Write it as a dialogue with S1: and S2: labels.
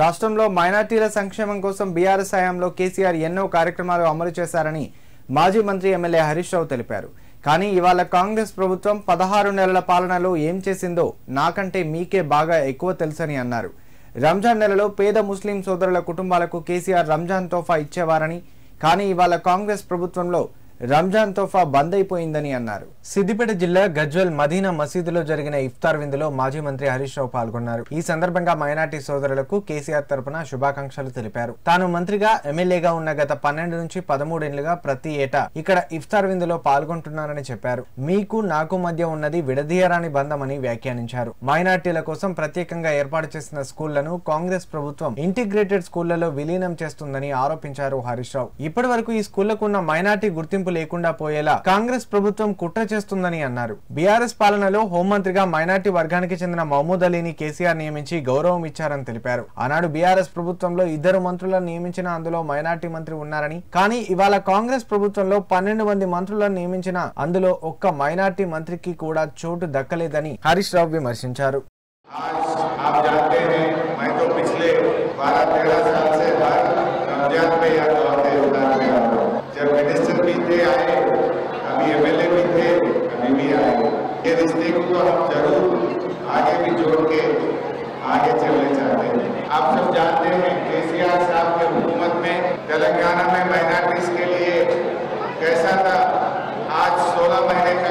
S1: రాష్ట్రంలో మైనార్టీల సంక్షేమం కోసం బీఆర్ఎస్ హయాంలో కేసీఆర్ ఎన్నో కార్యక్రమాలు అమలు చేశారని మాజీ మంత్రి ఎమ్మెల్యే హరీష్ రావు తెలిపారు. కానీ ఇవాళ కాంగ్రెస్ ప్రభుత్వం 16 నెలల పాలనలో ఏం చేసిందో నాకంటే మీకే బాగా ఎక్కువ తెలుసని అన్నారు. రంజాన్ నెలలో పేద ముస్లిం సోదరుల కుటుంబాలకు కేసీఆర్ రంజాన్ తోఫా ఇచ్చేవారని, కానీ ఇవాళ కాంగ్రెస్ ప్రభుత్వంలో రంజాన్ తోఫా బంద్ అయిపోయిందని అన్నారు. సిద్దిపేట జిల్లా గజ్వెల్ మదీనా మసీదులో జరిగిన ఇఫ్తార్ విందులో మాజీ మంత్రి హరీష్ రావు పాల్గొన్నారు. ఈ సందర్భంగా మైనార్టీ సోదరులకు కేసీఆర్ తరపున శుభాకాంక్షలు తెలిపారు. తాను మంత్రిగా ఎమ్మెల్యేగా ఉన్న గత 12 నుంచి 13 ఏళ్లుగా ప్రతి ఏటా ఇక్కడ ఇఫ్తార్ విందులో పాల్గొంటున్నారని చెప్పారు. మీకు నాకు మధ్య ఉన్నది విడదీయరాని బంధమని వ్యాఖ్యానించారు. మైనార్టీల కోసం ప్రత్యేకంగా ఏర్పాటు చేసిన స్కూళ్లను కాంగ్రెస్ ప్రభుత్వం ఇంటిగ్రేటెడ్ స్కూళ్లలో విలీనం చేస్తుందని ఆరోపించారు హరీష్ రావు. ఇప్పటి వరకు ఈ స్కూళ్లకు ఉన్న మైనార్టీ గుర్తింపు లేకుండా పోయేలా కాంగ్రెస్ ప్రభుత్వం కుట్ర చేస్తుందని అన్నారు. బీఆర్ఎస్ పాలనలో హోంమంత్రిగా మైనార్టీ వర్గానికి చెందిన మహమూద్ అలీని కేసీఆర్ నియమించి గౌరవం ఇచ్చారని తెలిపారు. ఆనాడు బీఆర్ఎస్ ప్రభుత్వంలో 2 మంత్రులను నియమించిన అందులో మైనార్టీ మంత్రి ఉన్నారని, కానీ ఇవాళ కాంగ్రెస్ ప్రభుత్వంలో 12 మంది మంత్రులను నియమించిన అందులో ఒక్క మైనార్టీ మంత్రికి కూడా చోటు దక్కలేదని హరీష్ రావు విమర్శించారు.
S2: जब मिनिस्टर भी थे आए, अभी एमएलए भी थे, अभी भी आए। ये रिश्ते को तो हम जरूर आगे भी जोड़ के आगे चलने चाहते हैं। आप सब जानते हैं केसीआर साहब की हुकूमत में तेलंगाना में माइनॉरिटीज के लिए कैसा था। आज 16 महीने का